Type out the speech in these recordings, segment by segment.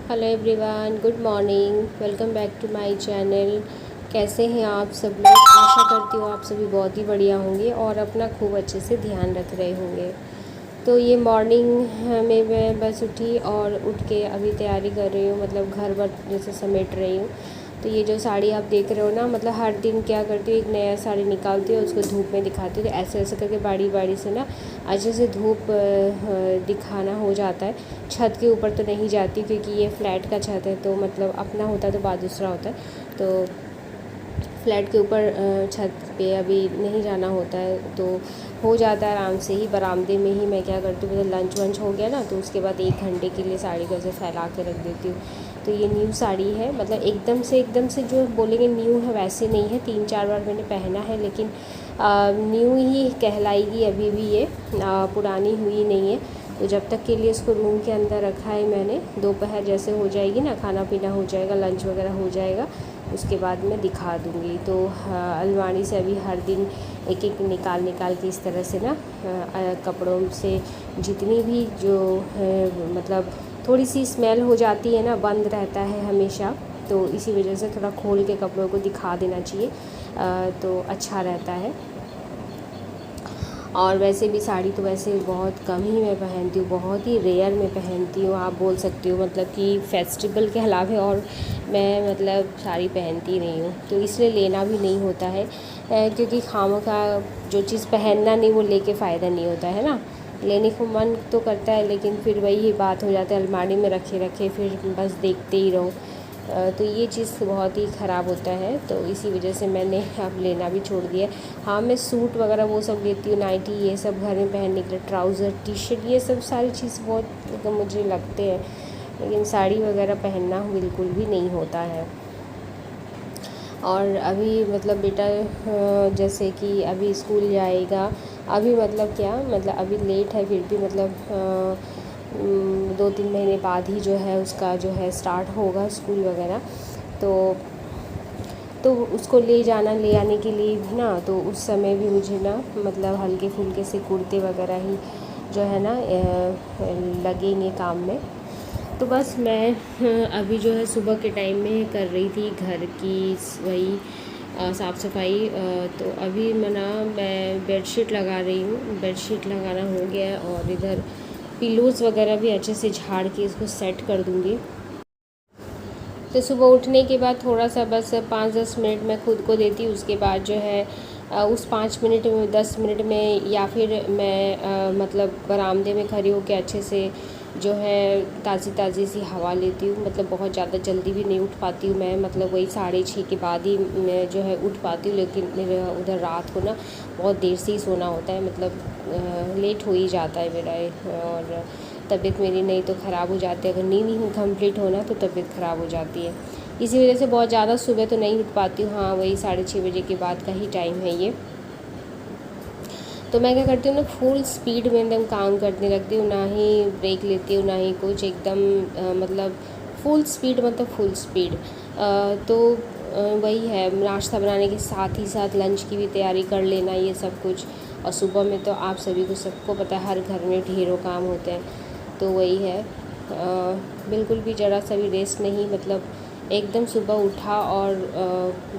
Hello everyone, good morning. Welcome back to my channel. कैसे हैं आप सब लोग? आशा करती हूँ आप सभी बहुत ही बढ़िया होंगे और अपना खूब अच्छे से ध्यान रख रहे होंगे। तो ये मॉर्निंग में मैं बस उठी और उठ के अभी तैयारी कर रही हूँ, मतलब घर वर जैसे समेट रही हूँ। तो ये जो साड़ी आप देख रहे हो ना, मतलब हर दिन क्या करती हूँ, एक नया साड़ी निकालती हूँ, उसको धूप में दिखाती हूँ। तो ऐसे ऐसे करके बारी बारी से ना अच्छे से धूप दिखाना हो जाता है। छत के ऊपर तो नहीं जाती क्योंकि ये फ्लैट का छत है, तो मतलब अपना होता है तो बात दूसरा होता है। तो फ्लैट के ऊपर छत पे अभी नहीं जाना होता है, तो हो जाता है आराम से ही। बरामदे में ही मैं क्या करती हूँ, मतलब लंच वंच हो गया ना, तो उसके बाद 1 घंटे के लिए साड़ी को ऐसे फैला के रख देती हूँ। तो ये न्यू साड़ी है, मतलब एकदम से जो बोलेंगे न्यू है वैसे नहीं है। 3-4 बार मैंने पहना है, लेकिन न्यू ही कहलाएगी अभी भी ये, पुरानी हुई नहीं है। तो जब तक के लिए इसको रूम के अंदर रखा है मैंने, दोपहर जैसे हो जाएगी ना, खाना पीना हो जाएगा, लंच वगैरह हो जाएगा, उसके बाद मैं दिखा दूँगी। तो अलमारी से अभी हर दिन एक एक निकाल के इस तरह से ना कपड़ों से जितनी भी जो है, मतलब थोड़ी सी स्मेल हो जाती है ना, बंद रहता है हमेशा, तो इसी वजह से थोड़ा खोल के कपड़ों को दिखा देना चाहिए, तो अच्छा रहता है। और वैसे भी साड़ी तो वैसे बहुत कम ही मैं पहनती हूँ, बहुत ही रेयर में पहनती हूँ, आप बोल सकते हो, मतलब कि फेस्टिवल के अलावा और मैं मतलब साड़ी पहनती नहीं हूँ। तो इसलिए लेना भी नहीं होता है, क्योंकि खामखा जो चीज़ पहनना नहीं वो लेके फ़ायदा नहीं होता है ना। लेने को मन तो करता है, लेकिन फिर वही बात हो जाती है, अलमारी में रखे रखे फिर बस देखते ही रहो। तो ये चीज़ बहुत ही ख़राब होता है, तो इसी वजह से मैंने अब लेना भी छोड़ दिया। हाँ, मैं सूट वगैरह वो सब लेती हूँ, नाइटी ये सब घर में पहनने के लिए, ट्राउज़र टी शर्ट ये सब सारी चीज़ बहुत मतलब मुझे लगते हैं, लेकिन साड़ी वगैरह पहनना बिल्कुल भी नहीं होता है। और अभी मतलब बेटा जैसे कि अभी स्कूल जाएगा, अभी मतलब क्या, मतलब अभी लेट है, फिर भी मतलब 2-3 महीने बाद ही जो है उसका जो है स्टार्ट होगा स्कूल वगैरह। तो उसको ले जाना ले आने के लिए भी ना, तो उस समय भी मुझे ना मतलब हल्के फुल्के से कुर्ते वगैरह ही जो है ना लगेंगे काम में। तो बस मैं अभी जो है सुबह के टाइम में कर रही थी घर की वही साफ़ सफाई। तो अभी मैं बेडशीट लगा रही हूँ, बेडशीट लगाना हो गया है, और इधर पिलोज़ वगैरह भी अच्छे से झाड़ के इसको सेट कर दूँगी। तो सुबह उठने के बाद थोड़ा सा बस 5-10 मिनट मैं खुद को देती हूँ, उसके बाद जो है उस 5 मिनट में 10 मिनट में, या फिर मैं मतलब बरामदे में खड़ी होकर अच्छे से जो है ताज़ी सी हवा लेती हूँ। मतलब बहुत ज़्यादा जल्दी भी नहीं उठ पाती हूँ मैं, मतलब वही 6:30 के बाद ही मैं जो है उठ पाती हूँ, लेकिन मेरे उधर रात को ना बहुत देर से ही सोना होता है, मतलब लेट हो ही जाता है मेरा। और तबीयत मेरी नहीं तो ख़राब हो जाती है, अगर नींद नहीं कंप्लीट होना तो तबीयत ख़राब हो जाती है। इसी वजह से बहुत ज़्यादा सुबह तो नहीं उठ पाती हूँ। हाँ, वही 6:30 बजे के बाद का ही टाइम है ये। तो मैं क्या करती हूँ ना, फुल स्पीड में एकदम काम करने लगती हूँ, ना ही ब्रेक लेती हूँ ना ही कुछ, एकदम मतलब फुल स्पीड, मतलब फुल स्पीड। तो वही है, नाश्ता बनाने के साथ ही साथ लंच की भी तैयारी कर लेना, ये सब कुछ। और सुबह में तो आप सभी को सबको पता है हर घर में ढेरों काम होते हैं, तो वही है। बिल्कुल भी ज़रा सा भी रेस्ट नहीं, मतलब एकदम सुबह उठा और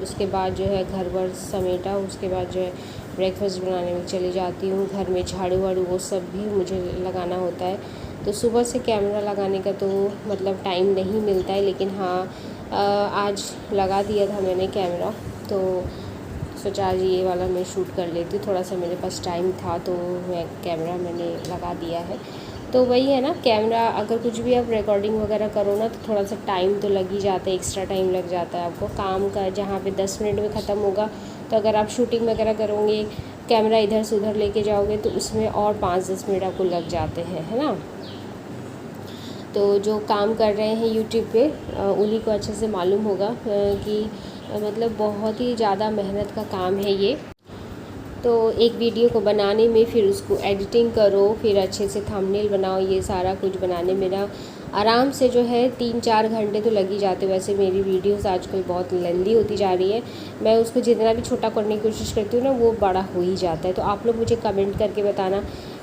उसके बाद जो है घर वर समेटा, उसके बाद जो है ब्रेकफास्ट बनाने में चली जाती हूँ। घर में झाड़ू वाड़ू वो सब भी मुझे लगाना होता है। तो सुबह से कैमरा लगाने का तो मतलब टाइम नहीं मिलता है, लेकिन हाँ आज लगा दिया था मैंने कैमरा, तो सोचा आज ये वाला मैं शूट कर लेती हूँ। थोड़ा सा मेरे पास टाइम था तो मैं कैमरा मैंने लगा दिया है। तो वही है ना, कैमरा अगर कुछ भी आप रिकॉर्डिंग वगैरह करो ना, तो थोड़ा सा टाइम तो लग ही जाता है, एक्स्ट्रा टाइम लग जाता है आपको काम का। जहाँ पे 10 मिनट में ख़त्म होगा, तो अगर आप शूटिंग वगैरह करोगे, कैमरा इधर से उधर लेके जाओगे, तो उसमें और 5-10 मिनट आपको लग जाते हैं, है ना। तो जो काम कर रहे हैं यूट्यूब पे उन्हीं को अच्छे से मालूम होगा कि मतलब बहुत ही ज़्यादा मेहनत का काम है ये। तो एक वीडियो को बनाने में, फिर उसको एडिटिंग करो, फिर अच्छे से थंबनेल बनाओ, ये सारा कुछ बनाने मेरा आराम से जो है 3-4 घंटे तो लग ही जाते। वैसे मेरी वीडियोस आजकल बहुत लेंदी होती जा रही है, मैं उसको जितना भी छोटा करने की कोशिश करती हूँ ना, वो बड़ा हो ही जाता है। तो आप लोग मुझे कमेंट करके बताना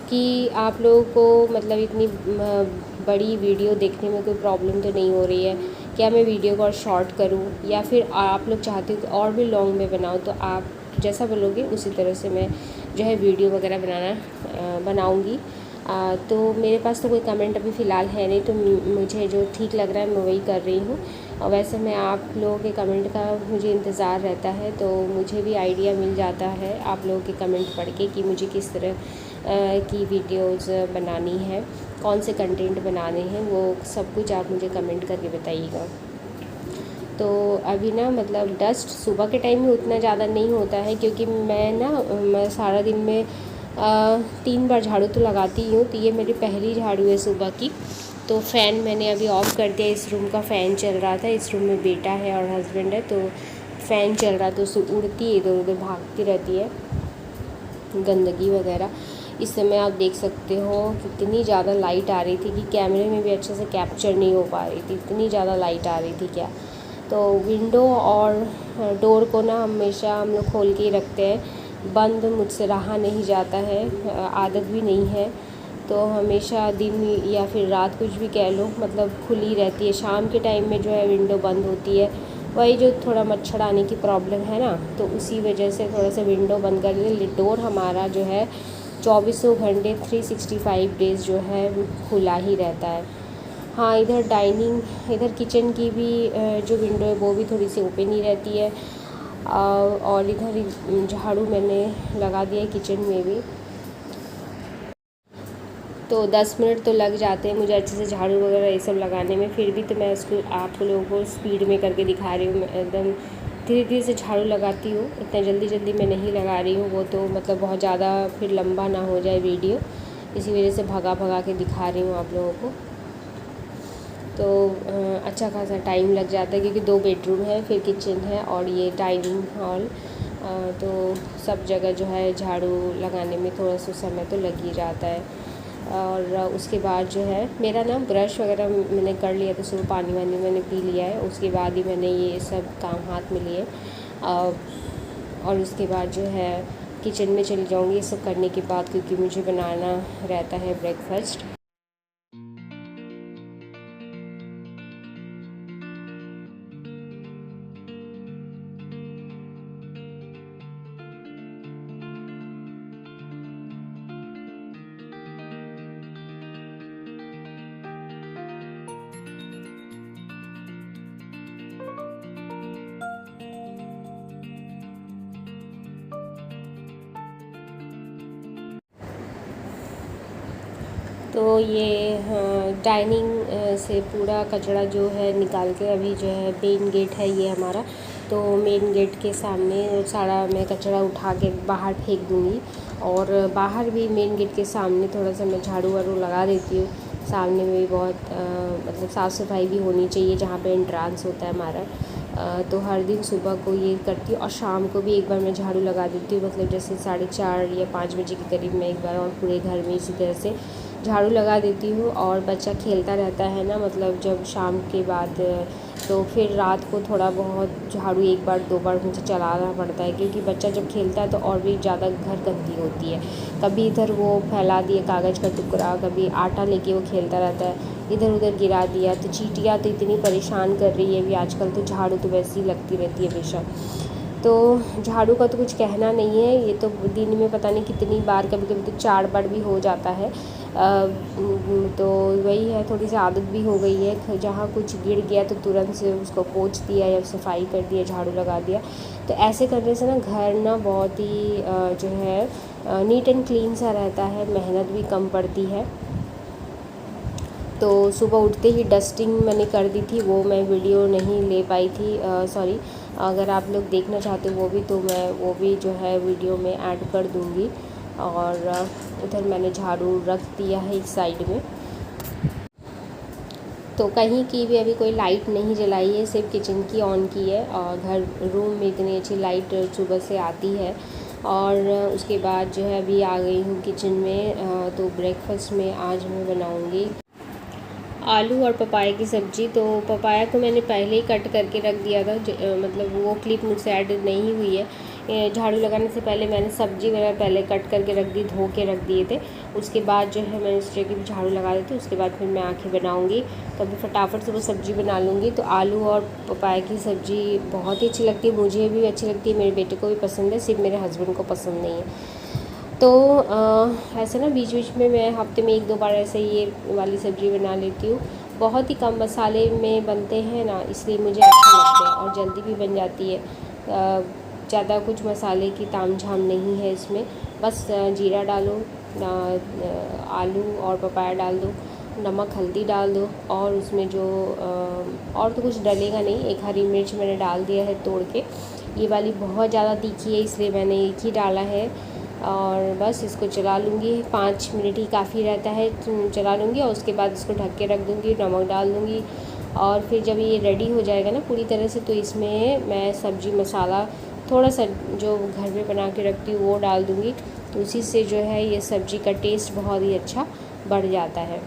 कि आप लोगों को मतलब इतनी बड़ी वीडियो देखने में कोई प्रॉब्लम तो नहीं हो रही है, क्या मैं वीडियो को और शॉर्ट करूँ या फिर आप लोग चाहते हो कि और भी लॉन्ग में बनाऊँ, तो आप जैसा बोलोगे उसी तरह से मैं जो है वीडियो वगैरह बनाऊँगी। तो मेरे पास तो कोई कमेंट अभी फ़िलहाल है नहीं, तो मुझे जो ठीक लग रहा है मैं वही कर रही हूँ। और वैसे मैं आप लोगों के कमेंट का मुझे इंतज़ार रहता है, तो मुझे भी आइडिया मिल जाता है आप लोगों के कमेंट पढ़ के कि मुझे किस तरह की वीडियोज़ बनानी है, कौन से कंटेंट बनाने हैं, वो सब कुछ आप मुझे कमेंट करके बताइएगा। तो अभी ना मतलब डस्ट सुबह के टाइम में उतना ज़्यादा नहीं होता है, क्योंकि मैं सारा दिन में 3 बार झाड़ू तो लगाती ही हूँ। तो ये मेरी पहली झाड़ू है सुबह की। तो फ़ैन मैंने अभी ऑफ़ कर दिया, इस रूम का फ़ैन चल रहा था। इस रूम में बेटा है और हस्बैंड है, तो फ़ैन चल रहा तो उससे उड़ती है, इधर उधर भागती रहती है गंदगी वगैरह। इस समय आप देख सकते हो कितनी ज़्यादा लाइट आ रही थी कि कैमरे में भी अच्छे से कैप्चर नहीं हो पा रही थी, इतनी ज़्यादा लाइट आ रही थी क्या। तो विंडो और डोर को ना हमेशा हम लोग खोल के ही रखते हैं, बंद मुझसे रहा नहीं जाता है, आदत भी नहीं है। तो हमेशा दिन या फिर रात कुछ भी कह लो, मतलब खुली रहती है। शाम के टाइम में जो है विंडो बंद होती है, वही जो थोड़ा मच्छर आने की प्रॉब्लम है ना, तो उसी वजह से थोड़ा सा विंडो बंद कर देते। डोर हमारा जो है 24 घंटे 365 डेज़ जो है खुला ही रहता है। हाँ, इधर किचन की भी जो विंडो है वो भी थोड़ी सी ओपन ही रहती है। और इधर झाड़ू मैंने लगा दिया है किचन में भी। तो 10 मिनट तो लग जाते हैं मुझे अच्छे से झाड़ू वगैरह ये सब लगाने में। फिर भी तो मैं उसको आप लोगों को स्पीड में करके दिखा रही हूँ। मैं एकदम धीरे धीरे से झाड़ू लगाती हूँ, इतना जल्दी जल्दी मैं नहीं लगा रही हूँ। वो तो मतलब बहुत ज़्यादा फिर लंबा ना हो जाए वीडियो, इसी वजह से भगा भगा के दिखा रही हूँ आप लोगों को। तो अच्छा खासा टाइम लग जाता है, क्योंकि 2 बेडरूम है, फिर किचन है और ये डाइनिंग हॉल। तो सब जगह जो है झाड़ू लगाने में थोड़ा सा समय तो लग ही जाता है। और उसके बाद जो है मेरा ना ब्रश वगैरह मैंने कर लिया था, सुबह पानी वानी मैंने पी लिया है, उसके बाद ही मैंने ये सब काम हाथ में लिए। और उसके बाद जो है किचन में चली जाऊँगी ये सब करने के बाद, क्योंकि मुझे बनाना रहता है ब्रेकफास्ट। तो ये डाइनिंग से पूरा कचरा जो है निकाल के अभी जो है मेन गेट है ये हमारा, तो मेन गेट के सामने सारा मैं कचरा उठा के बाहर फेंक दूँगी। और बाहर भी मेन गेट के सामने थोड़ा सा मैं झाड़ू वाड़ू लगा देती हूँ। सामने में भी बहुत मतलब साफ़ सफाई भी होनी चाहिए जहाँ पे एंट्रांस होता है हमारा। तो हर दिन सुबह को ये करती हूँ और शाम को भी एक बार मैं झाड़ू लगा देती हूँ, मतलब जैसे 4:30 या 5 बजे के करीब मैं एक बार और पूरे घर में इसी तरह से झाड़ू लगा देती हूँ। और बच्चा खेलता रहता है ना, मतलब जब शाम के बाद, तो फिर रात को थोड़ा बहुत झाड़ू 1 बार 2 बार मुझे चलाना पड़ता है, क्योंकि बच्चा जब खेलता है तो और भी ज़्यादा घर गंदी होती है। कभी इधर वो फैला दिए कागज़ का टुकड़ा, कभी आटा लेके वो खेलता रहता है, इधर उधर गिरा दिया। तो चींटियाँ तो इतनी परेशान कर रही है अभी आजकल, तो झाड़ू तो वैसे ही लगती रहती है हमेशा। तो झाड़ू का तो कुछ कहना नहीं है, ये तो दिन में पता नहीं कितनी बार, कभी कभी तो 4 बार भी हो जाता है। तो वही है, थोड़ी सी आदत भी हो गई है, जहाँ कुछ गिर गया तो तुरंत से उसको पोंछ दिया या सफाई कर दिया, झाड़ू लगा दिया। तो ऐसे करने से ना घर ना बहुत ही जो है नीट एंड क्लीन सा रहता है, मेहनत भी कम पड़ती है। तो सुबह उठते ही डस्टिंग मैंने कर दी थी, वो मैं वीडियो नहीं ले पाई थी, सॉरी। अगर आप लोग देखना चाहते हो वो भी, तो मैं वो भी जो है वीडियो में ऐड कर दूँगी। और उधर मैंने झाड़ू रख दिया है एक साइड में। तो कहीं की भी अभी कोई लाइट नहीं जलाई है, सिर्फ किचन की ऑन की है। और घर रूम में इतनी अच्छी लाइट सुबह से आती है। और उसके बाद जो है अभी आ गई हूँ किचन में। तो ब्रेकफास्ट में आज मैं बनाऊँगी आलू और पपाया की सब्ज़ी। तो पपाया को मैंने पहले ही कट करके रख दिया था, मतलब वो क्लिप मुझसे ऐड नहीं हुई है। झाड़ू लगाने से पहले मैंने सब्ज़ी वगैरह पहले कट करके रख दी, धो के रख दिए थे। उसके बाद जो है मैंने सोचा कि झाड़ू लगा देती हूँ, उसके बाद फिर मैं आके बनाऊँगी। तो अभी फटाफट से वो सब्ज़ी बना लूँगी। तो आलू और पपाया की सब्ज़ी बहुत ही अच्छी लगती है, मुझे भी अच्छी लगती है, मेरे बेटे को भी पसंद है, सिर्फ मेरे हस्बैंड को पसंद नहीं है। तो ऐसे ना बीच बीच में मैं हफ्ते में 1-2 बार ऐसे ये वाली सब्ज़ी बना लेती हूँ। बहुत ही कम मसाले में बनते हैं ना, इसलिए मुझे अच्छे लगते हैं और जल्दी भी बन जाती है। ज़्यादा कुछ मसाले की तामझाम नहीं है इसमें, बस जीरा डालो, आलू और पपाया डाल दो, नमक हल्दी डाल दो और उसमें जो और तो कुछ डलेगा नहीं। एक हरी मिर्च मैंने डाल दिया है तोड़ के, ये वाली बहुत ज़्यादा तीखी है इसलिए मैंने एक ही डाला है। और बस इसको चला लूँगी, 5 मिनट ही काफ़ी रहता है, चला लूँगी और उसके बाद इसको ढक के रख दूँगी, नमक डाल दूँगी। और फिर जब ये रेडी हो जाएगा ना पूरी तरह से, तो इसमें मैं सब्ज़ी मसाला थोड़ा सा जो घर में बना के रखती हूँ वो डाल दूँगी। तो उसी से जो है ये सब्ज़ी का टेस्ट बहुत ही अच्छा बढ़ जाता है।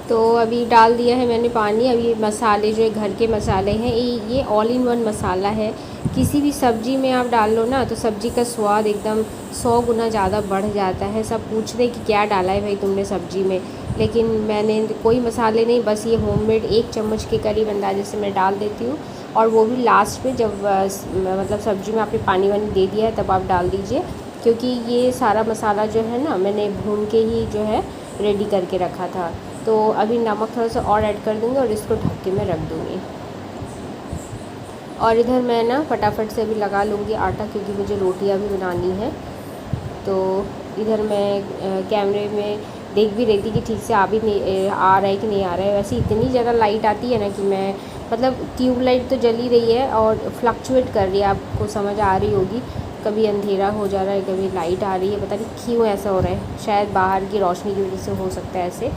तो अभी डाल दिया है मैंने पानी। अभी मसाले जो है घर के मसाले हैं, ये ऑल इन वन मसाला है। किसी भी सब्ज़ी में आप डाल लो ना तो सब्ज़ी का स्वाद एकदम 100 गुना ज़्यादा बढ़ जाता है। सब पूछ रहे कि क्या डाला है भाई तुमने सब्ज़ी में, लेकिन मैंने कोई मसाले नहीं, बस ये होममेड 1 चम्मच के करीब अंदाजे से मैं डाल देती हूँ। और वो भी लास्ट में जब मतलब सब्ज़ी में आपने पानी वानी दे दिया है तब आप डाल दीजिए, क्योंकि ये सारा मसाला जो है ना मैंने भून के ही जो है रेडी करके रखा था। तो अभी नमक थोड़ा सा और ऐड कर दूँगी और इसको ढक के मैं रख दूँगी। और इधर मैं ना फटाफट से अभी लगा लूँगी आटा, क्योंकि मुझे रोटियां भी बनानी है। तो इधर मैं कैमरे में देख भी रही थी कि ठीक से आ रहा है कि नहीं आ रहा है। वैसे इतनी ज़्यादा लाइट आती है ना कि मैं मतलब ट्यूबलाइट तो जल ही रही है और फ्लक्चुएट कर रही है, आपको समझ आ रही होगी। कभी अंधेरा हो जा रहा है, कभी लाइट आ रही है, पता नहीं क्यों ऐसा हो रहा है। शायद बाहर की रोशनी की वजह से हो सकता है ऐसे।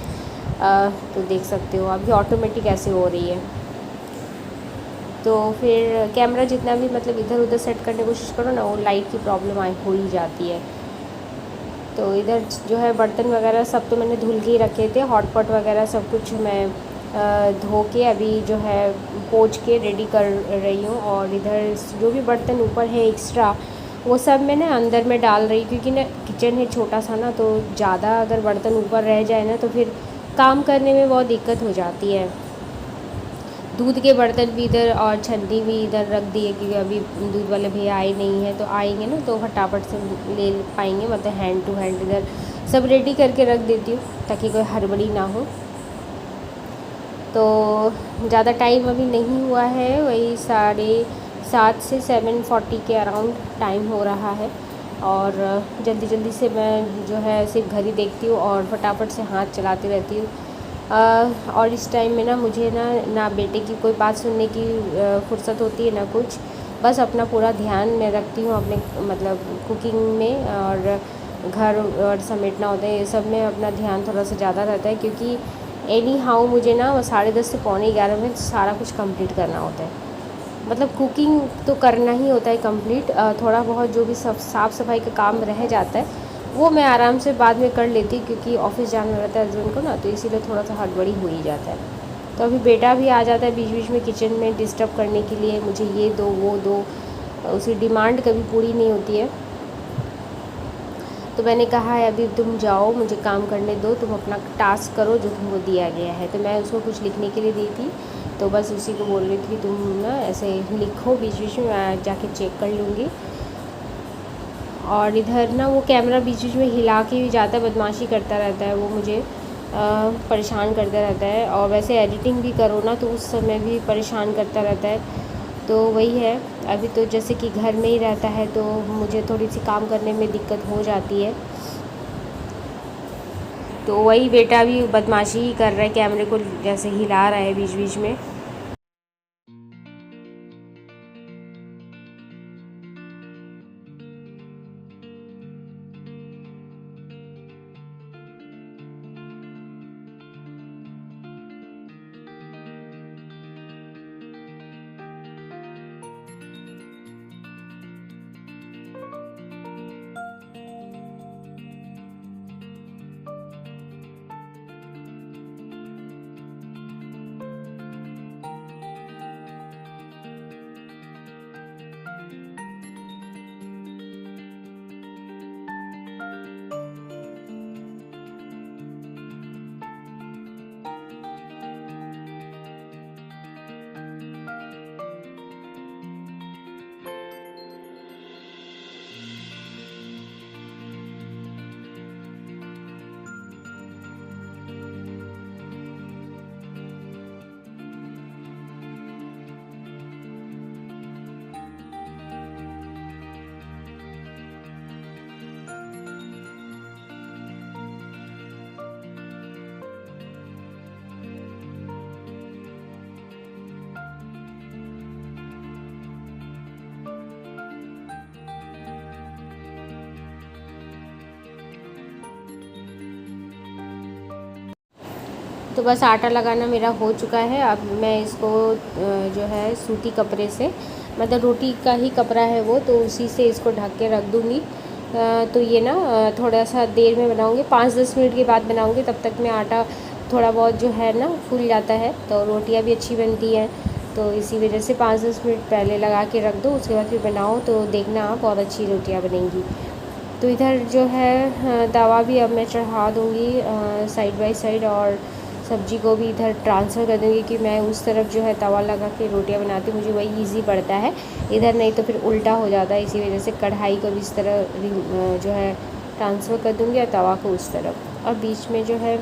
तो देख सकते हो अभी ऑटोमेटिक ऐसे हो रही है। तो फिर कैमरा जितना भी मतलब इधर उधर सेट करने की कोशिश करो ना, वो लाइट की प्रॉब्लम हो ही जाती है। तो इधर जो है बर्तन वगैरह सब तो मैंने धुल के ही रखे थे, हॉट पॉट वगैरह सब कुछ मैं धो के अभी जो है पोंछ के रेडी कर रही हूँ। और इधर जो भी बर्तन ऊपर है एक्स्ट्रा वो सब मैं ना अंदर में डाल रही, क्योंकि ना किचन है छोटा सा ना, तो ज़्यादा अगर बर्तन ऊपर रह जाए ना तो फिर काम करने में बहुत दिक्कत हो जाती है। दूध के बर्तन भी इधर और छन्नी भी इधर रख दी है, क्योंकि अभी दूध वाले भैया आए नहीं हैं, तो आएंगे ना तो फटाफट से ले पाएंगे, मतलब हैंड टू हैंड इधर सब रेडी करके रख देती हूँ ताकि कोई हड़बड़ी ना हो। तो ज़्यादा टाइम अभी नहीं हुआ है, वही 7:30 से 7:40 के अराउंड टाइम हो रहा है। और जल्दी जल्दी से मैं जो है सिर्फ घर ही देखती हूँ और फटाफट से हाथ चलाती रहती हूँ। और इस टाइम में ना मुझे ना बेटे की कोई बात सुनने की फुर्सत होती है ना कुछ, बस अपना पूरा ध्यान मैं रखती हूँ अपने मतलब कुकिंग में, और घर और समेटना होता है, ये सब में अपना ध्यान थोड़ा सा ज़्यादा रहता है, क्योंकि एनी हाउ मुझे ना 10:30 से 11:45 में सारा कुछ कंप्लीट करना होता है। मतलब कुकिंग तो करना ही होता है कंप्लीट, थोड़ा बहुत जो भी साफ़ सफाई का काम रह जाता है वो मैं आराम से बाद में कर लेती, क्योंकि ऑफिस जाना रहता है हस्बैंड को ना, तो इसीलिए थोड़ा सा हड़बड़ी हो ही जाता है। तो अभी बेटा भी आ जाता है बीच बीच में किचन में डिस्टर्ब करने के लिए, मुझे ये दो वो दो, उसकी डिमांड कभी पूरी नहीं होती है। तो मैंने कहा है अभी तुम जाओ, मुझे काम करने दो, तुम अपना टास्क करो जो तुमको दिया गया है। तो मैं उसको कुछ लिखने के लिए दी थी, तो बस उसी को बोल रही थी तुम ना ऐसे लिखो, बीच बीच में मैं जाके चेक कर लूँगी। और इधर ना वो कैमरा बीच बीच में हिला के भी जाता है, बदमाशी करता रहता है, वो मुझे परेशान करता रहता है। और वैसे एडिटिंग भी करो ना तो उस समय भी परेशान करता रहता है। तो वही है, अभी तो जैसे कि घर में ही रहता है तो मुझे थोड़ी सी काम करने में दिक्कत हो जाती है। तो वही बेटा भी बदमाशी ही कर रहा है, कैमरे को जैसे हिला रहा है बीच बीच में। तो बस आटा लगाना मेरा हो चुका है। अब मैं इसको जो है सूती कपड़े से, मतलब रोटी का ही कपड़ा है वो, तो उसी से इसको ढक के रख दूँगी। तो ये ना थोड़ा सा देर में बनाऊँगी, 5-10 मिनट के बाद बनाऊँगी, तब तक में आटा थोड़ा बहुत जो है ना फूल जाता है, तो रोटियाँ भी अच्छी बनती हैं। तो इसी वजह से 5-10 मिनट पहले लगा के रख दो, उसके बाद फिर बनाओ तो देखना आप बहुत अच्छी रोटियाँ बनेंगी। तो इधर जो है तवा भी अब मैं चढ़ा दूँगी साइड बाय साइड, और सब्जी को भी इधर ट्रांसफ़र कर दूँगी कि मैं उस तरफ जो है तवा लगा के रोटियां बनाती हूँ, मुझे वही इजी पड़ता है। इधर नहीं तो फिर उल्टा हो जाता है, इसी वजह से कढ़ाई को भी इस तरह जो है ट्रांसफ़र कर दूँगी और तवा को उस तरफ। और बीच में जो है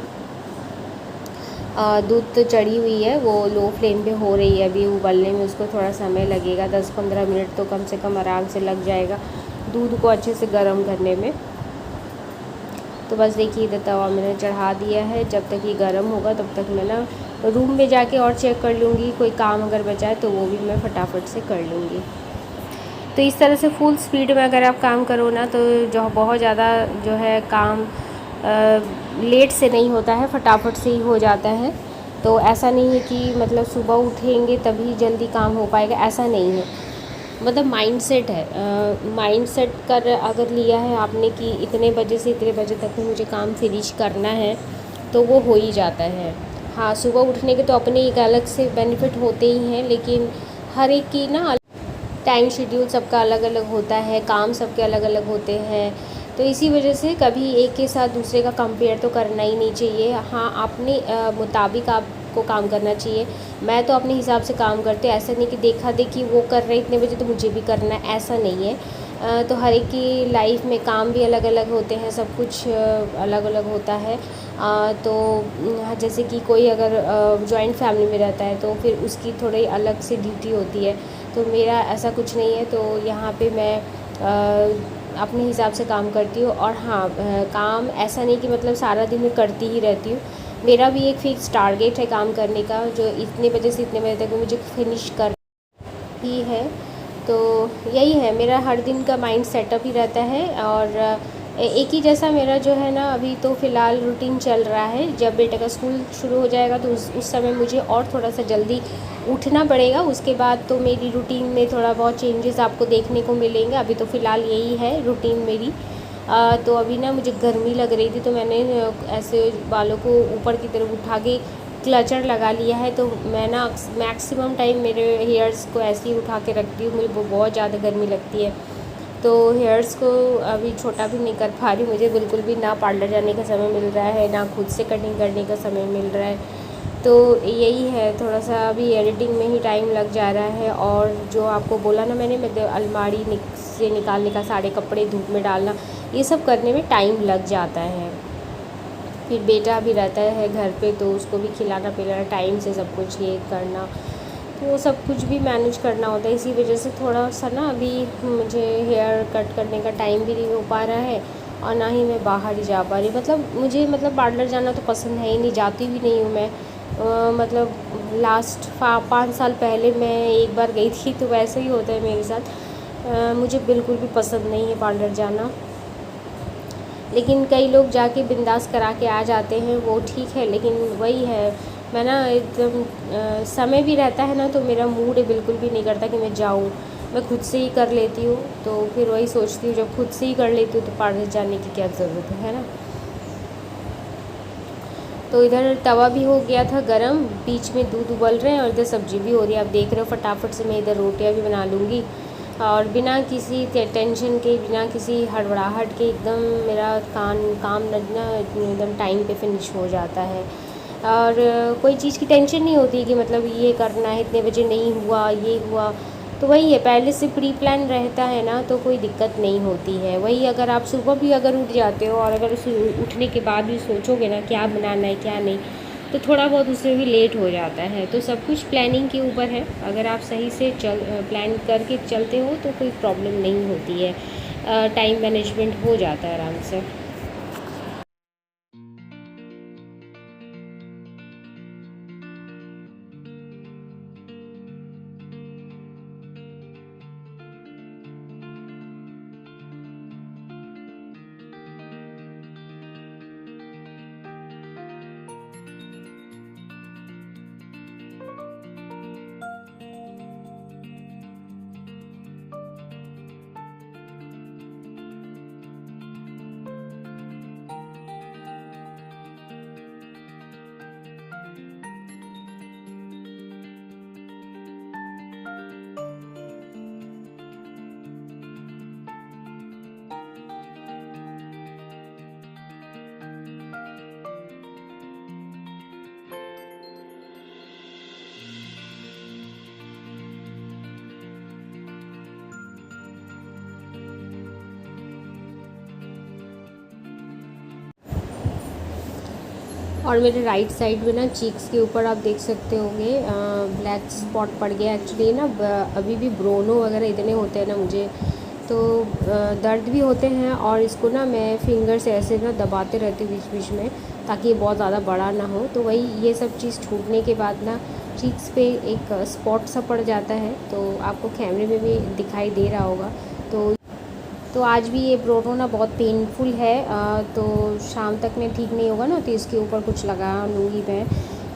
दूध तो चढ़ी हुई है, वो लो फ्लेम पे हो रही है, अभी उबलने में उसको थोड़ा समय लगेगा, 10-15 मिनट तो कम से कम आराम से लग जाएगा दूध को अच्छे से गर्म करने में। तो बस देखिए इधर तवा मैंने चढ़ा दिया है, जब तक ये गर्म होगा तब तक मैं ना रूम में जाके और चेक कर लूँगी, कोई काम अगर बचा है तो वो भी मैं फटाफट से कर लूँगी। तो इस तरह से फुल स्पीड में अगर आप काम करो ना तो जो बहुत ज़्यादा जो है काम लेट से नहीं होता है, फटाफट से ही हो जाता है। तो ऐसा नहीं है कि मतलब सुबह उठेंगे तभी जल्दी काम हो पाएगा, ऐसा नहीं है। मतलब माइंडसेट है, माइंडसेट कर अगर लिया है आपने कि इतने बजे से इतने बजे तक में मुझे काम फिनिश करना है, तो वो हो ही जाता है। हाँ, सुबह उठने के तो अपने एक अलग से बेनिफिट होते ही हैं, लेकिन हर एक की ना टाइम शेड्यूल सबका अलग अलग होता है, काम सबके अलग अलग होते हैं। तो इसी वजह से कभी एक के साथ दूसरे का कंपेयर तो करना ही नहीं चाहिए। हाँ, अपने मुताबिक आपको काम करना चाहिए। मैं तो अपने हिसाब से काम करती हूँ, ऐसा नहीं कि देखा देखी वो कर रहे इतने बजे तो मुझे भी करना है, ऐसा नहीं है। तो हर एक की लाइफ में काम भी अलग अलग होते हैं, सब कुछ अलग अलग होता है। तो जैसे कि कोई अगर जॉइंट फैमिली में रहता है तो फिर उसकी थोड़ी अलग से ड्यूटी होती है, तो मेरा ऐसा कुछ नहीं है। तो यहाँ पे मैं अपने हिसाब से काम करती हूँ। और हाँ, काम ऐसा नहीं कि मतलब सारा दिन मैं करती ही रहती हूँ, मेरा भी एक फ़िक्स टारगेट है काम करने का, जो इतने बजे से इतने बजे तक मुझे फिनिश कर ही है। तो यही है, मेरा हर दिन का माइंड सेटअप ही रहता है। और एक ही जैसा मेरा जो है ना अभी तो फ़िलहाल रूटीन चल रहा है। जब बेटे का स्कूल शुरू हो जाएगा तो उस समय मुझे और थोड़ा सा जल्दी उठना पड़ेगा, उसके बाद तो मेरी रूटीन में थोड़ा बहुत चेंजेस आपको देखने को मिलेंगे। अभी तो फ़िलहाल यही है रूटीन मेरी। तो अभी ना मुझे गर्मी लग रही थी, तो मैंने ऐसे बालों को ऊपर की तरफ उठा के क्लचर लगा लिया है। तो मैं ना मैक्सिमम टाइम मेरे हेयर्स को ऐसे ही उठा के रखती हूँ, मुझे बहुत ज़्यादा गर्मी लगती है। तो हेयर्स को अभी छोटा भी नहीं कर पा रही, मुझे बिल्कुल भी ना पार्लर जाने का समय मिल रहा है, ना खुद से कटिंग करने का समय मिल रहा है। तो यही है, थोड़ा सा अभी एडिटिंग में ही टाइम लग जा रहा है। और जो आपको बोला ना मैंने, मतलब अलमारी से निकालने का, सारे कपड़े धूप में डालना, ये सब करने में टाइम लग जाता है। फिर बेटा भी रहता है घर पे, तो उसको भी खिलाना पिलाना, टाइम से सब कुछ ये करना, तो वो सब कुछ भी मैनेज करना होता है। इसी वजह से थोड़ा सा ना अभी मुझे हेयर कट करने का टाइम भी नहीं हो पा रहा है, और ना ही मैं बाहर ही जा पा रही। मतलब मुझे मतलब पार्लर जाना तो पसंद है ही नहीं, जाती भी नहीं हूँ मैं। मतलब लास्ट 5 साल पहले मैं एक बार गई थी, तो वैसे ही होता है मेरे साथ। मुझे बिल्कुल भी पसंद नहीं है पार्लर जाना। लेकिन कई लोग जाके बिंदास करा के आ जाते हैं, वो ठीक है। लेकिन वही है, मैं ना एकदम समय भी रहता है ना, तो मेरा मूड बिल्कुल भी नहीं करता कि मैं जाऊँ। मैं खुद से ही कर लेती हूँ, तो फिर वही सोचती हूँ जब खुद से ही कर लेती हूँ तो पार्लर जाने की क्या ज़रूरत है ना। तो इधर तवा भी हो गया था गरम, बीच में दूध उबल रहे हैं और इधर सब्ज़ी भी हो रही है। आप देख रहे हो, फटाफट से मैं इधर रोटियां भी बना लूँगी, और बिना किसी टेंशन के, बिना किसी हड़बड़ाहट के, एकदम मेरा काम ना एकदम टाइम पे फिनिश हो जाता है। और कोई चीज़ की टेंशन नहीं होती कि मतलब ये करना है, इतने बजे नहीं हुआ, ये हुआ। तो वही है, पहले से प्री प्लान रहता है ना, तो कोई दिक्कत नहीं होती है। वही अगर आप सुबह भी अगर उठ जाते हो, और अगर उस उठने के बाद भी सोचोगे ना क्या बनाना है क्या नहीं, तो थोड़ा बहुत उसमें भी लेट हो जाता है। तो सब कुछ प्लानिंग के ऊपर है। अगर आप सही से प्लान करके चलते हो तो कोई प्रॉब्लम नहीं होती है, टाइम मैनेजमेंट हो जाता है आराम से। और मेरे राइट साइड में ना चीक्स के ऊपर आप देख सकते होंगे ब्लैक स्पॉट पड़ गया। एक्चुअली ना अभी भी ब्रोनो वगैरह इतने होते हैं ना मुझे, तो दर्द भी होते हैं। और इसको ना मैं फिंगर से ऐसे ना दबाते रहती हूँ बीच बीच में, ताकि ये बहुत ज़्यादा बड़ा ना हो। तो वही ये सब चीज़ छूटने के बाद ना चीक्स पे एक स्पॉट सा पड़ जाता है, तो आपको कैमरे में भी दिखाई दे रहा होगा। तो आज भी ये ब्रोनो ना बहुत पेनफुल है, तो शाम तक में ठीक नहीं होगा ना, तो इसके ऊपर कुछ लगा लूँगी मैं।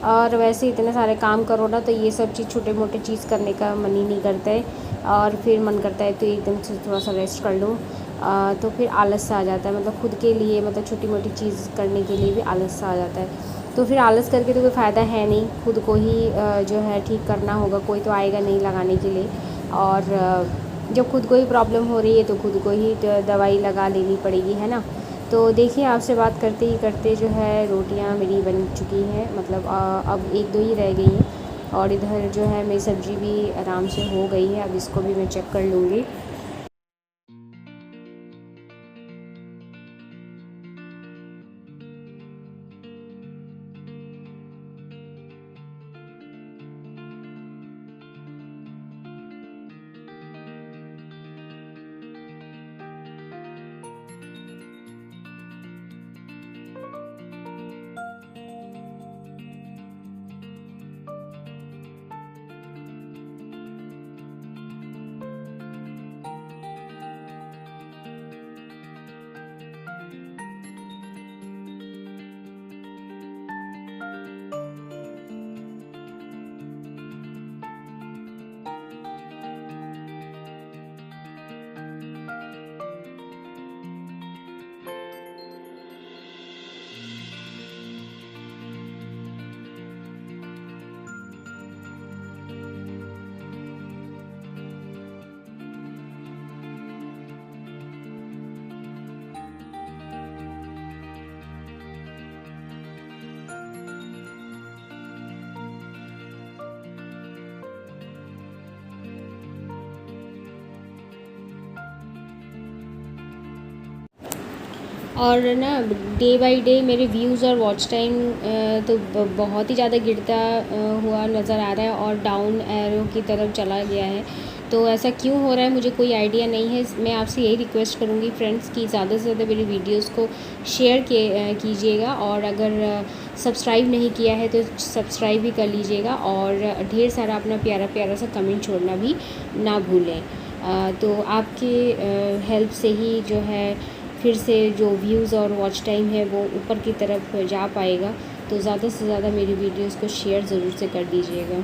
और वैसे इतने सारे काम करो ना, तो ये सब चीज़ छोटे मोटे चीज़ करने का मन ही नहीं करता है, और फिर मन करता है तो एकदम से थोड़ा सा रेस्ट कर लूँ। तो फिर आलस सा आ जाता है, मतलब खुद के लिए, मतलब छोटी मोटी चीज़ करने के लिए भी आलस सा आ जाता है। तो फिर आलस करके तो कोई फ़ायदा है नहीं, खुद को ही जो है ठीक करना होगा, कोई तो आएगा नहीं लगाने के लिए। और जब खुद को ही प्रॉब्लम हो रही है तो खुद को ही दवाई लगा लेनी पड़ेगी, है ना। तो देखिए, आपसे बात करते ही करते जो है रोटियां मेरी बन चुकी हैं, मतलब अब एक दो ही रह गई हैं। और इधर जो है मेरी सब्ज़ी भी आराम से हो गई है, अब इसको भी मैं चेक कर लूँगी। और ना डे बाय डे मेरे व्यूज़ और वॉच टाइम तो बहुत ही ज़्यादा गिरता हुआ नज़र आ रहा है और डाउन एरो की तरफ चला गया है। तो ऐसा क्यों हो रहा है मुझे कोई आइडिया नहीं है। मैं आपसे यही रिक्वेस्ट करूँगी फ्रेंड्स कि ज़्यादा से ज़्यादा मेरी वीडियोज़ को शेयर कीजिएगा, और अगर सब्सक्राइब नहीं किया है तो सब्सक्राइब भी कर लीजिएगा, और ढेर सारा अपना प्यारा प्यारा सा कमेंट छोड़ना भी ना भूलें। तो आपके हेल्प से ही जो है फिर से जो व्यूज़ और वॉच टाइम है वो ऊपर की तरफ जा पाएगा। तो ज़्यादा से ज़्यादा मेरी वीडियोज़ को शेयर ज़रूर से कर दीजिएगा।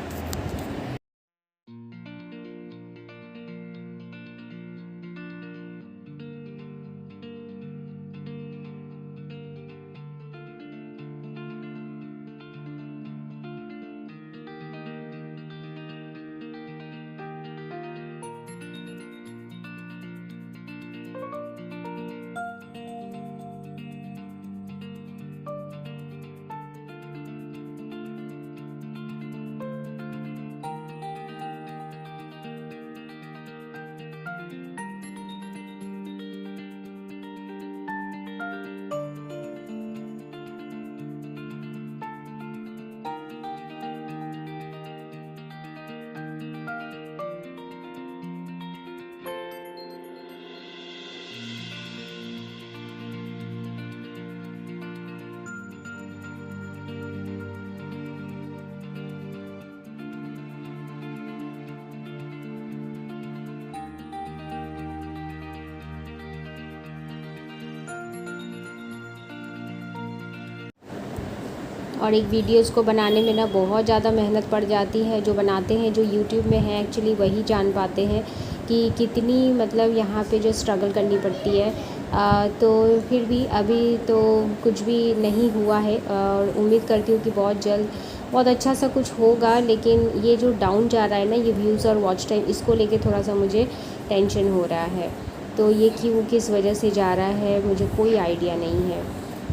और एक वीडियोज़ को बनाने में ना बहुत ज़्यादा मेहनत पड़ जाती है। जो बनाते हैं, जो यूट्यूब में हैं, एक्चुअली वही जान पाते हैं कि कितनी मतलब यहाँ पे जो स्ट्रगल करनी पड़ती है। तो फिर भी अभी तो कुछ भी नहीं हुआ है, और उम्मीद करती हूँ कि बहुत जल्द बहुत अच्छा सा कुछ होगा। लेकिन ये जो डाउन जा रहा है ना, ये व्यूज़ और वॉच टाइम, इसको लेके थोड़ा सा मुझे टेंशन हो रहा है। तो ये क्यों, किस वजह से जा रहा है, मुझे कोई आइडिया नहीं है।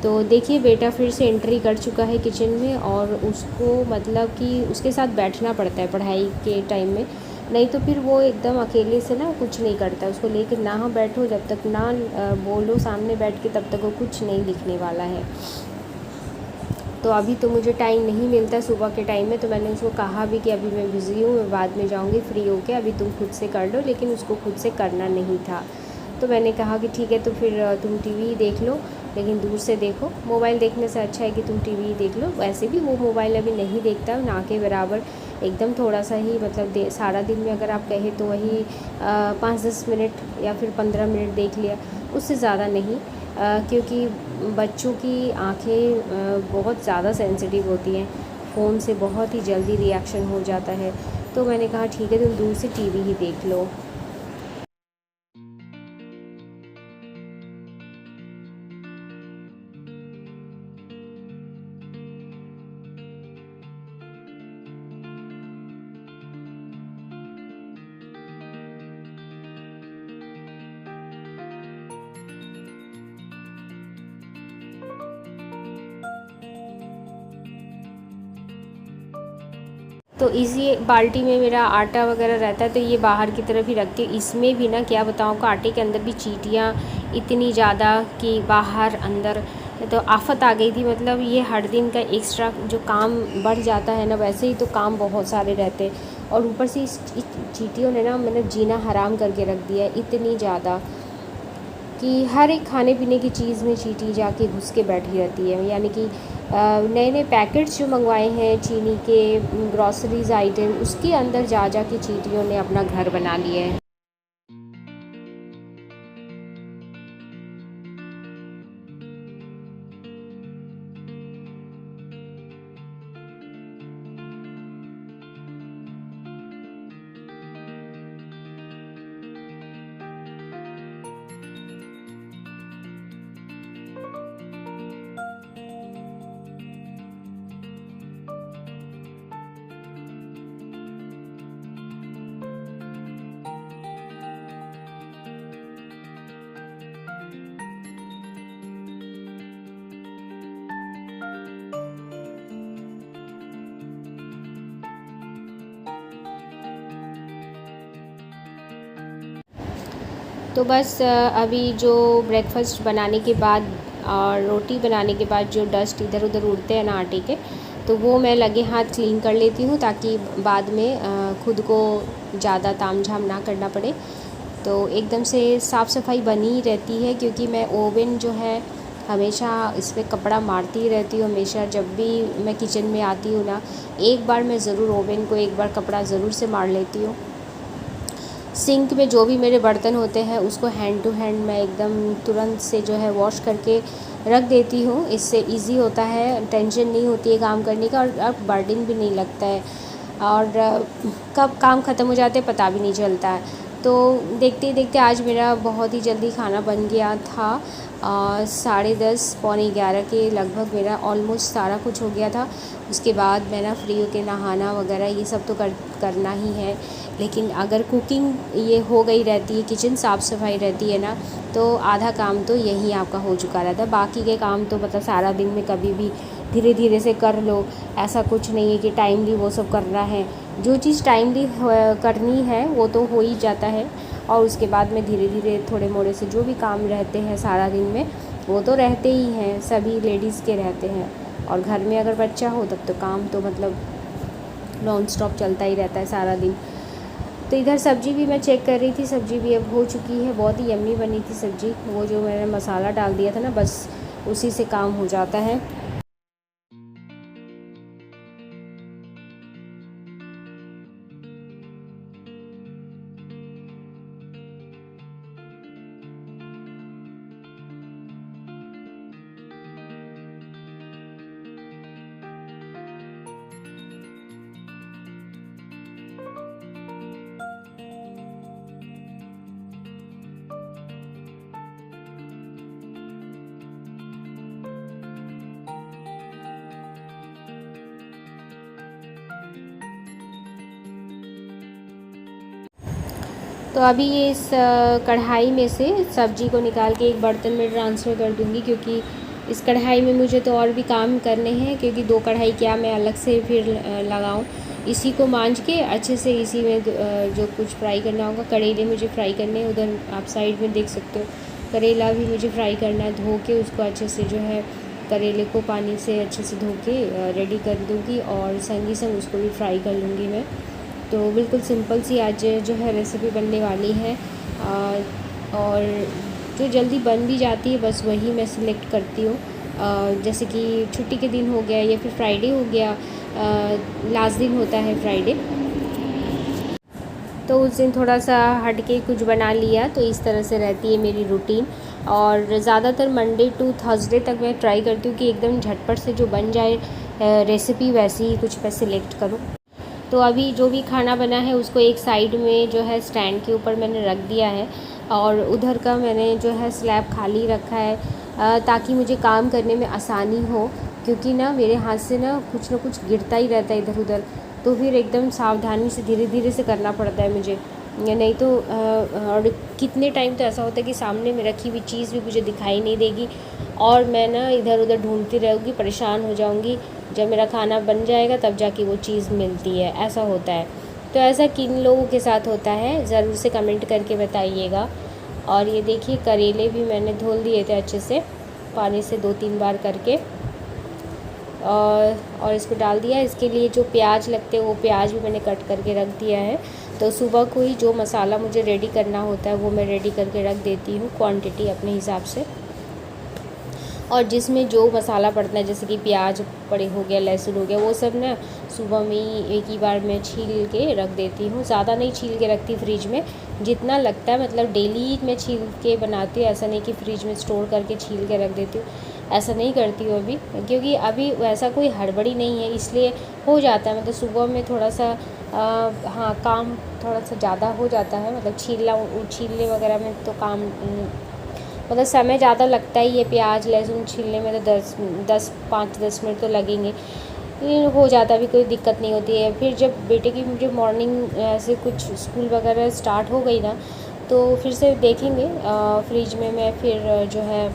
तो देखिए बेटा फिर से एंट्री कर चुका है किचन में, और उसको मतलब कि उसके साथ बैठना पड़ता है पढ़ाई के टाइम में, नहीं तो फिर वो एकदम अकेले से ना कुछ नहीं करता। उसको लेके ना बैठो, जब तक ना बोलो सामने बैठ के, तब तक वो कुछ नहीं लिखने वाला है। तो अभी तो मुझे टाइम नहीं मिलता सुबह के टाइम में, तो मैंने उसको कहा भी कि अभी मैं बिज़ी हूँ, मैं बाद में जाऊँगी फ्री होके, अभी तुम खुद से कर लो। लेकिन उसको खुद से करना नहीं था। तो मैंने कहा कि ठीक है, तो फिर तुम टीवी देख लो, लेकिन दूर से देखो। मोबाइल देखने से अच्छा है कि तुम टीवी देख लो। वैसे भी वो मोबाइल अभी नहीं देखता, ना के बराबर, एकदम थोड़ा सा ही, मतलब सारा दिन में अगर आप कहें तो वही 5-10 मिनट या फिर 15 मिनट देख लिया, उससे ज़्यादा नहीं। क्योंकि बच्चों की आँखें बहुत ज़्यादा सेंसिटिव होती हैं, फ़ोन से बहुत ही जल्दी रिएक्शन हो जाता है। तो मैंने कहा ठीक है, तुम दूर से टीवी ही देख लो। तो इसी बाल्टी में मेरा आटा वगैरह रहता है, तो ये बाहर की तरफ ही रखती हूँ। इसमें भी ना क्या बताऊँ आपको, आटे के अंदर भी चींटियाँ इतनी ज़्यादा कि बाहर अंदर, तो आफत आ गई थी। मतलब ये हर दिन का एक्स्ट्रा जो काम बढ़ जाता है ना, वैसे ही तो काम बहुत सारे रहते हैं, और ऊपर से इस चींटियों ने ना मतलब जीना हराम करके रख दिया है इतनी ज़्यादा, कि हर एक खाने पीने की चीज़ में चींटी जाके घुस के बैठी रहती है। यानी कि नए नए पैकेट्स जो मंगवाए हैं चीनी के, ग्रॉसरीज आइटम, उसके अंदर जा जा के चींटियों ने अपना घर बना लिया है। तो बस अभी जो ब्रेकफ़ास्ट बनाने के बाद और रोटी बनाने के बाद जो डस्ट इधर उधर उड़ते हैं ना आटे के, तो वो मैं लगे हाथ क्लीन कर लेती हूँ ताकि बाद में खुद को ज़्यादा तामझाम ना करना पड़े। तो एकदम से साफ़ सफाई बनी रहती है, क्योंकि मैं ओवन जो है हमेशा इस पर कपड़ा मारती ही रहती हूँ। हमेशा जब भी मैं किचन में आती हूँ ना, एक बार मैं ज़रूर ओवन को एक बार कपड़ा ज़रूर से मार लेती हूँ। सिंक में जो भी मेरे बर्तन होते हैं उसको हैंड टू हैंड मैं एकदम तुरंत से जो है वॉश करके रख देती हूँ। इससे इजी होता है, टेंशन नहीं होती है काम करने का, और अब बर्डन भी नहीं लगता है, और कब काम ख़त्म हो जाते पता भी नहीं चलता है। तो देखते ही देखते आज मेरा बहुत ही जल्दी खाना बन गया था। 10:30 पौने 11 के लगभग मेरा ऑलमोस्ट सारा कुछ हो गया था। उसके बाद मैं ना फ्री होकर नहाना वगैरह ये सब तो करना ही है। लेकिन अगर कुकिंग ये हो गई रहती है, किचन साफ़ सफाई रहती है ना, तो आधा काम तो यहीं आपका हो चुका रहता है। बाकी के काम तो मतलब सारा दिन में कभी भी धीरे धीरे से कर लो, ऐसा कुछ नहीं है कि टाइमली वो सब करना है। जो चीज़ टाइमली करनी है वो तो हो ही जाता है, और उसके बाद में धीरे धीरे थोड़े मोड़े से जो भी काम रहते हैं सारा दिन में वो तो रहते ही हैं, सभी लेडीज़ के रहते हैं। और घर में अगर बच्चा हो तब तो काम तो मतलब नॉन स्टॉप चलता ही रहता है सारा दिन। तो इधर सब्ज़ी भी मैं चेक कर रही थी, सब्ज़ी भी अब हो चुकी है। बहुत ही यम्मी बनी थी सब्ज़ी, वो जो मैंने मसाला डाल दिया था ना, बस उसी से काम हो जाता है। तो अभी ये इस कढ़ाई में से सब्ज़ी को निकाल के एक बर्तन में ट्रांसफ़र कर दूँगी, क्योंकि इस कढ़ाई में मुझे तो और भी काम करने हैं, क्योंकि 2 कढ़ाई क्या मैं अलग से फिर लगाऊँ। इसी को मांज के अच्छे से इसी में जो कुछ फ्राई करना होगा। करेले मुझे फ्राई करने हैं, उधर आप साइड में देख सकते हो। करेला भी मुझे फ्राई करना है, धो के उसको अच्छे से जो है करेले को पानी से अच्छे से धो के रेडी कर दूँगी, और संग ही संग उसको भी फ्राई कर लूँगी मैं। तो बिल्कुल सिंपल सी आज जो है रेसिपी बनने वाली है, और जो जल्दी बन भी जाती है बस वही मैं सिलेक्ट करती हूँ। जैसे कि छुट्टी के दिन हो गया या फिर फ्राइडे हो गया, लास्ट दिन होता है फ्राइडे, तो उस दिन थोड़ा सा हट के कुछ बना लिया। तो इस तरह से रहती है मेरी रूटीन, और ज़्यादातर मंडे टू थर्सडे तक मैं ट्राई करती हूँ कि एकदम झटपट से जो बन जाए रेसिपी वैसी ही कुछ मैं सिलेक्ट करूँ। तो अभी जो भी खाना बना है उसको एक साइड में जो है स्टैंड के ऊपर मैंने रख दिया है, और उधर का मैंने जो है स्लैब खाली रखा है, ताकि मुझे काम करने में आसानी हो, क्योंकि ना मेरे हाथ से ना कुछ गिरता ही रहता है इधर उधर। तो फिर एकदम सावधानी से धीरे धीरे से करना पड़ता है मुझे, या नहीं तो और कितने टाइम तो ऐसा होता है कि सामने में रखी हुई चीज़ भी मुझे दिखाई नहीं देगी, और मैं ना इधर उधर ढूंढती रहूँगी, परेशान हो जाऊँगी। जब मेरा खाना बन जाएगा तब जाके वो चीज़ मिलती है, ऐसा होता है। तो ऐसा किन लोगों के साथ होता है ज़रूर से कमेंट करके बताइएगा। और ये देखिए करेले भी मैंने धुल दिए थे अच्छे से पानी से 2-3 बार करके, और इसको डाल दिया। इसके लिए जो प्याज लगते हैं वो प्याज भी मैंने कट करके रख दिया है। तो सुबह को ही जो मसाला मुझे रेडी करना होता है वो मैं रेडी करके रख देती हूँ, क्वांटिटी अपने हिसाब से। और जिसमें जो मसाला पड़ता है, जैसे कि प्याज पड़े हो गया, लहसुन हो गया, वो सब ना सुबह में ही एक ही बार मैं छील के रख देती हूँ। ज़्यादा नहीं छील के रखती फ्रिज में, जितना लगता है मतलब डेली मैं छील के बनाती हूँ। ऐसा नहीं कि फ्रिज में स्टोर करके छील के रख देती हूँ, ऐसा नहीं करती हूँ अभी, क्योंकि अभी वैसा कोई हड़बड़ी नहीं है, इसलिए हो जाता है। मतलब सुबह में थोड़ा सा हाँ काम थोड़ा सा ज़्यादा हो जाता है, मतलब छीलने वगैरह में तो काम मतलब समय ज़्यादा लगता ही है। प्याज लहसुन छीलने में तो 5-10 मिनट तो लगेंगे, लेकिन हो जाता है, अभी कोई दिक्कत नहीं होती है। फिर जब बेटे की मुझे मॉर्निंग ऐसे कुछ स्कूल वगैरह स्टार्ट हो गई ना, तो फिर से देखेंगे फ्रिज में मैं फिर जो है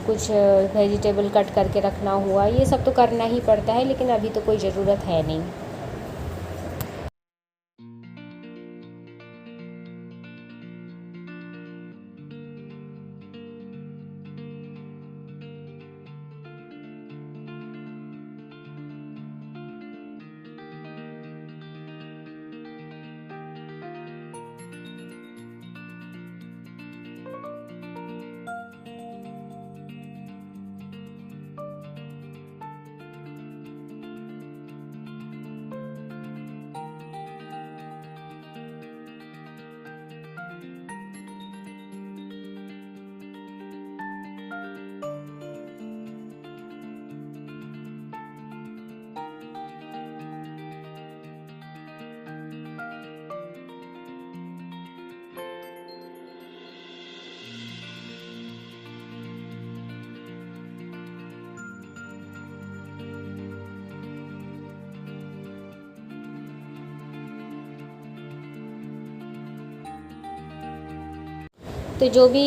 कुछ वेजिटेबल कट करके रखना हुआ, ये सब तो करना ही पड़ता है, लेकिन अभी तो कोई ज़रूरत है नहीं। तो जो भी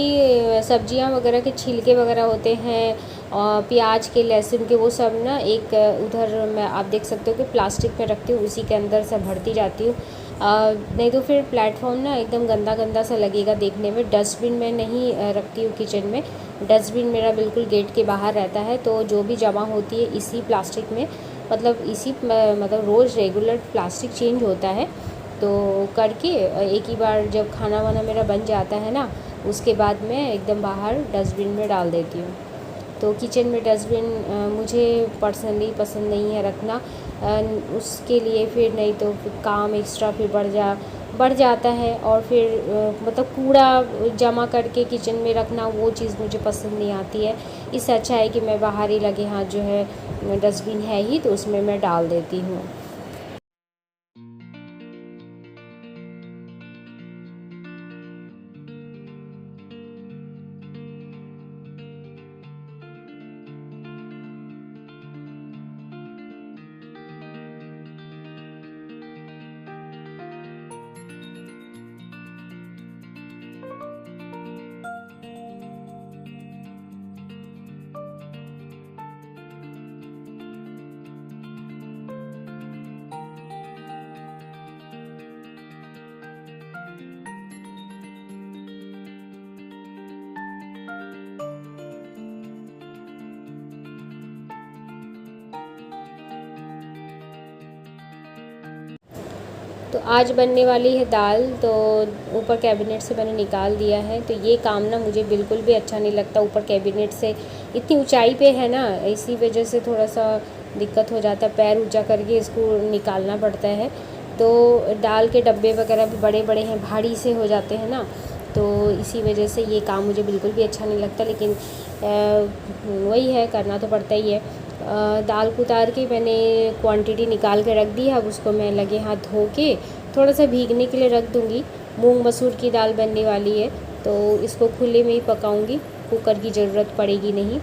सब्जियां वगैरह के छिलके वगैरह होते हैं और प्याज के, लहसुन के, वो सब ना एक उधर मैं आप देख सकते हो कि प्लास्टिक में रखती हूँ, उसी के अंदर से भरती जाती हूँ। नहीं तो फिर प्लेटफॉर्म ना एकदम गंदा गंदा सा लगेगा देखने में। डस्टबिन में नहीं रखती हूँ किचन में, डस्टबिन मेरा बिल्कुल गेट के बाहर रहता है। तो जो भी जमा होती है इसी प्लास्टिक में, मतलब इसी मतलब रोज़ रेगुलर प्लास्टिक चेंज होता है। तो करके एक ही बार जब खाना वाना मेरा बन जाता है ना, उसके बाद मैं एकदम बाहर डस्टबिन में डाल देती हूँ। तो किचन में डस्टबिन मुझे पर्सनली पसंद नहीं है रखना। उसके लिए फिर नहीं तो फिर काम एक्स्ट्रा फिर बढ़ जाता है, और फिर मतलब कूड़ा जमा करके किचन में रखना, वो चीज़ मुझे पसंद नहीं आती है। इससे अच्छा है कि मैं बाहर ही लगे हाथ जो है डस्टबिन है ही, तो उसमें मैं डाल देती हूँ। तो आज बनने वाली है दाल, तो ऊपर कैबिनेट से मैंने निकाल दिया है। तो ये काम ना मुझे बिल्कुल भी अच्छा नहीं लगता, ऊपर कैबिनेट से इतनी ऊंचाई पे है ना, इसी वजह से थोड़ा सा दिक्कत हो जाता है, पैर ऊंचा करके इसको निकालना पड़ता है। तो दाल के डब्बे वगैरह भी बड़े बड़े हैं, भारी से हो जाते हैं ना, तो इसी वजह से ये काम मुझे बिल्कुल भी अच्छा नहीं लगता। लेकिन वही है, करना तो पड़ता ही है। दाल को उतार के मैंने क्वांटिटी निकाल के रख दी है। अब उसको मैं लगे हाथ धो के थोड़ा सा भीगने के लिए रख दूँगी। मूंग मसूर की दाल बनने वाली है, तो इसको खुले में ही पकाऊँगी, कुकर की ज़रूरत पड़ेगी नहीं।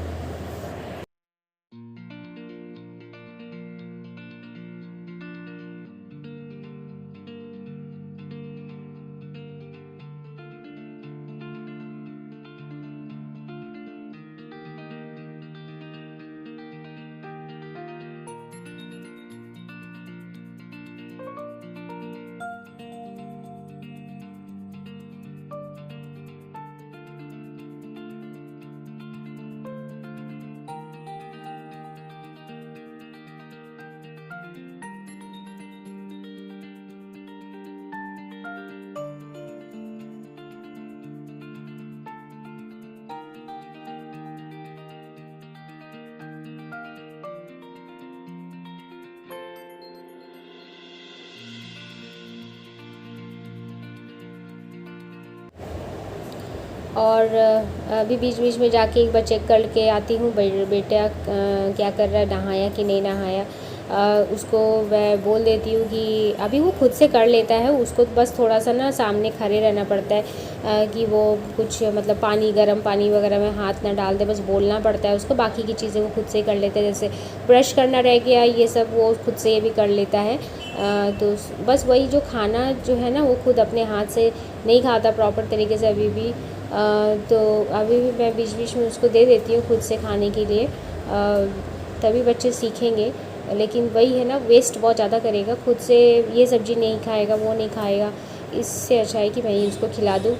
और अभी बीच बीच में जाके एक बार चेक कर के आती हूँ बेटा क्या कर रहा है, नहाया कि नहीं नहाया। उसको मैं बोल देती हूँ कि अभी वो खुद से कर लेता है, उसको बस थोड़ा सा ना सामने खड़े रहना पड़ता है कि वो कुछ मतलब पानी, गर्म पानी वगैरह में हाथ ना डाल दे, बस बोलना पड़ता है उसको। बाकी की चीज़ें वो खुद से कर लेते हैं, जैसे ब्रश करना रह गया ये सब वो खुद से भी कर लेता है। तो बस वही जो खाना जो है ना वो खुद अपने हाथ से नहीं खाता प्रॉपर तरीके से अभी भी। तो अभी भी मैं बीच बीच में उसको दे देती हूँ खुद से खाने के लिए, तभी बच्चे सीखेंगे। लेकिन वही है ना, वेस्ट बहुत ज़्यादा करेगा, खुद से ये सब्ज़ी नहीं खाएगा, वो नहीं खाएगा। इससे अच्छा है कि मैं ही उसको खिला दूँ।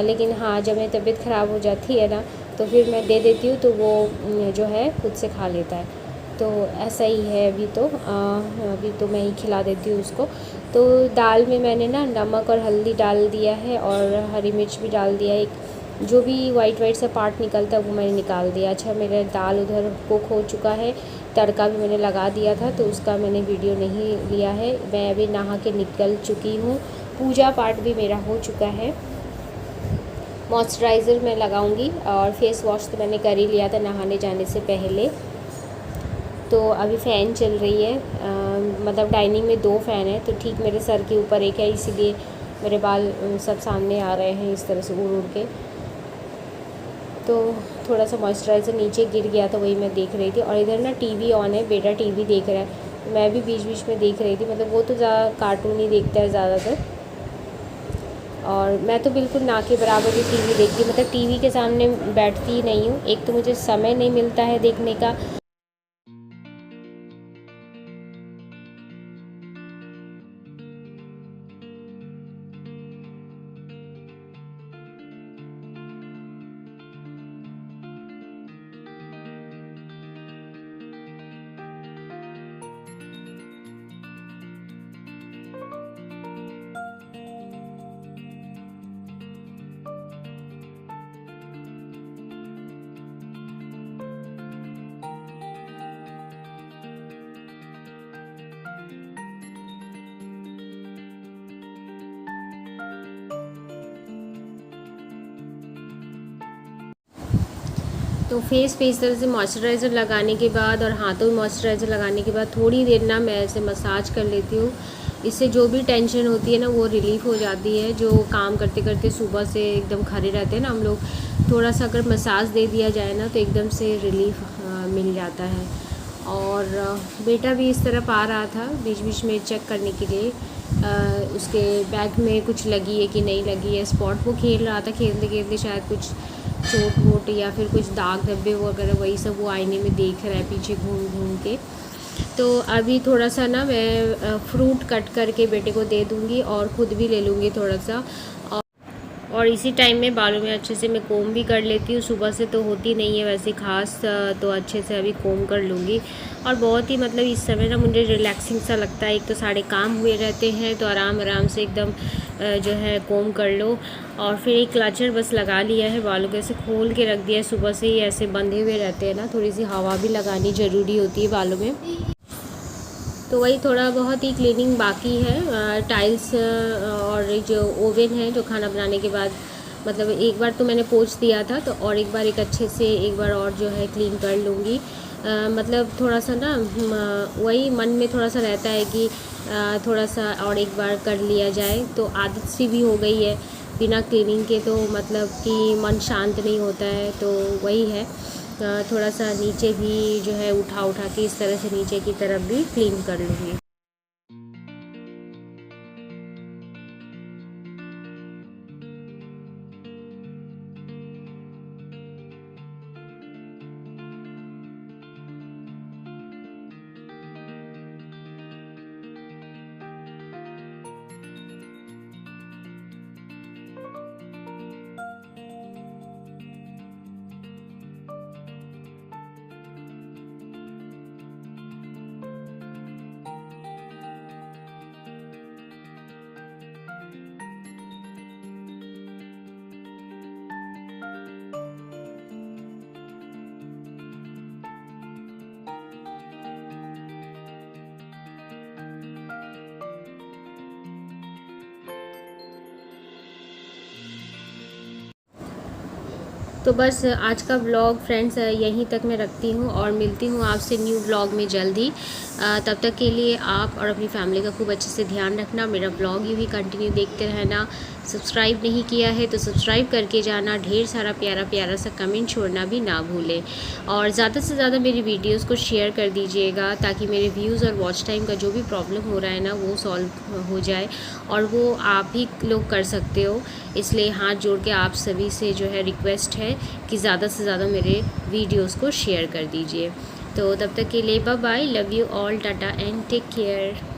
लेकिन हाँ, जब मेरी तबीयत ख़राब हो जाती है ना, तो फिर मैं दे देती हूँ, तो वो जो है खुद से खा लेता है। तो ऐसा ही है अभी तो मैं ही खिला देती हूँ उसको। तो दाल में मैंने ना नमक और हल्दी डाल दिया है, और हरी मिर्च भी डाल दिया है। एक जो भी वाइट सा पार्ट निकलता है वो मैंने निकाल दिया। अच्छा, मेरा दाल उधर कुक हो चुका है, तड़का भी मैंने लगा दिया था, तो उसका मैंने वीडियो नहीं लिया है। मैं अभी नहा के निकल चुकी हूँ, पूजा पाठ भी मेरा हो चुका है। मॉइस्चराइज़र मैं लगाऊंगी, और फेस वॉश तो मैंने कर ही लिया था नहाने जाने से पहले। तो अभी फ़ैन चल रही है, मतलब डाइनिंग में 2 फ़ैन है, तो ठीक मेरे सर के ऊपर एक है, इसीलिए मेरे बाल सब सामने आ रहे हैं इस तरह से उड़ उड़ के। तो थोड़ा सा मॉइस्चराइज़र नीचे गिर गया था, वही मैं देख रही थी। और इधर ना टीवी ऑन है, बेटा टीवी देख रहा है, मैं भी बीच बीच में देख रही थी। मतलब वो तो ज़्यादा कार्टून ही देखता है ज़्यादातर, और मैं तो बिल्कुल ना के बराबर ही टीवी देखती, मतलब टीवी के सामने बैठती ही नहीं हूँ। एक तो मुझे समय नहीं मिलता है देखने का। तो फेस पे इस तरह से मॉइस्चराइज़र लगाने के बाद और हाथों में मॉइस्चराइज़र लगाने के बाद थोड़ी देर ना मैं ऐसे मसाज कर लेती हूँ। इससे जो भी टेंशन होती है ना वो रिलीफ़ हो जाती है। जो काम करते करते सुबह से एकदम खड़े रहते हैं ना हम लोग, थोड़ा सा अगर मसाज दे दिया जाए ना तो एकदम से रिलीफ़ मिल जाता है। और बेटा भी इस तरफ आ रहा था बीच बीच में चेक करने के लिए उसके बैग में कुछ लगी है कि नहीं लगी है। स्पॉट वो खेल रहा था, खेलते खेलते शायद कुछ चोट वोट या फिर कुछ दाग धब्बे वगैरह वही सब वो आईने में देख रहा है पीछे घूम घूम के। तो अभी थोड़ा सा ना मैं फ्रूट कट करके बेटे को दे दूँगी और ख़ुद भी ले लूँगी थोड़ा सा। और इसी टाइम में बालों में अच्छे से मैं कोम भी कर लेती हूँ। सुबह से तो होती नहीं है वैसे ख़ास, तो अच्छे से अभी कोम कर लूँगी। और बहुत ही मतलब इस समय ना मुझे रिलैक्सिंग सा लगता है। एक तो सारे काम हुए रहते हैं तो आराम आराम से एकदम जो है कोम कर लो। और फिर एक क्लचर बस लगा लिया है, बालों को ऐसे खोल के रख दिया है। सुबह से ही ऐसे बंधे हुए रहते हैं ना, थोड़ी सी हवा भी लगानी ज़रूरी होती है बालों में। तो वही थोड़ा बहुत ही क्लीनिंग बाकी है। टाइल्स और जो ओवन है जो खाना बनाने के बाद, मतलब एक बार तो मैंने पोंछ दिया था तो और एक बार एक अच्छे से एक बार और जो है क्लीन कर लूँगी। मतलब थोड़ा सा ना वही मन में थोड़ा सा रहता है कि थोड़ा सा और एक बार कर लिया जाए। तो आदत सी भी हो गई है बिना क्लीनिंग के, तो मतलब कि मन शांत नहीं होता है। तो वही है, थोड़ा सा नीचे भी जो है उठा के इस तरह से नीचे की तरफ भी क्लीन कर लूँगी। तो बस आज का व्लॉग फ्रेंड्स यहीं तक मैं रखती हूँ और मिलती हूँ आपसे न्यू व्लॉग में जल्दी। तब तक के लिए आप और अपनी फैमिली का खूब अच्छे से ध्यान रखना। मेरा व्लॉग यूँ ही कंटिन्यू देखते रहना। सब्सक्राइब नहीं किया है तो सब्सक्राइब करके जाना। ढेर सारा प्यारा प्यारा सा कमेंट छोड़ना भी ना भूलें। और ज़्यादा से ज़्यादा मेरी वीडियोज़ को शेयर कर दीजिएगा ताकि मेरे व्यूज़ और वॉच टाइम का जो भी प्रॉब्लम हो रहा है ना वो सॉल्व हो जाए। और वो आप ही लोग कर सकते हो, इसलिए हाथ जोड़ के आप सभी से जो है रिक्वेस्ट है कि ज़्यादा से ज़्यादा मेरे वीडियोस को शेयर कर दीजिए। तो तब तक के लिए bye bye, love you all, tata and take care.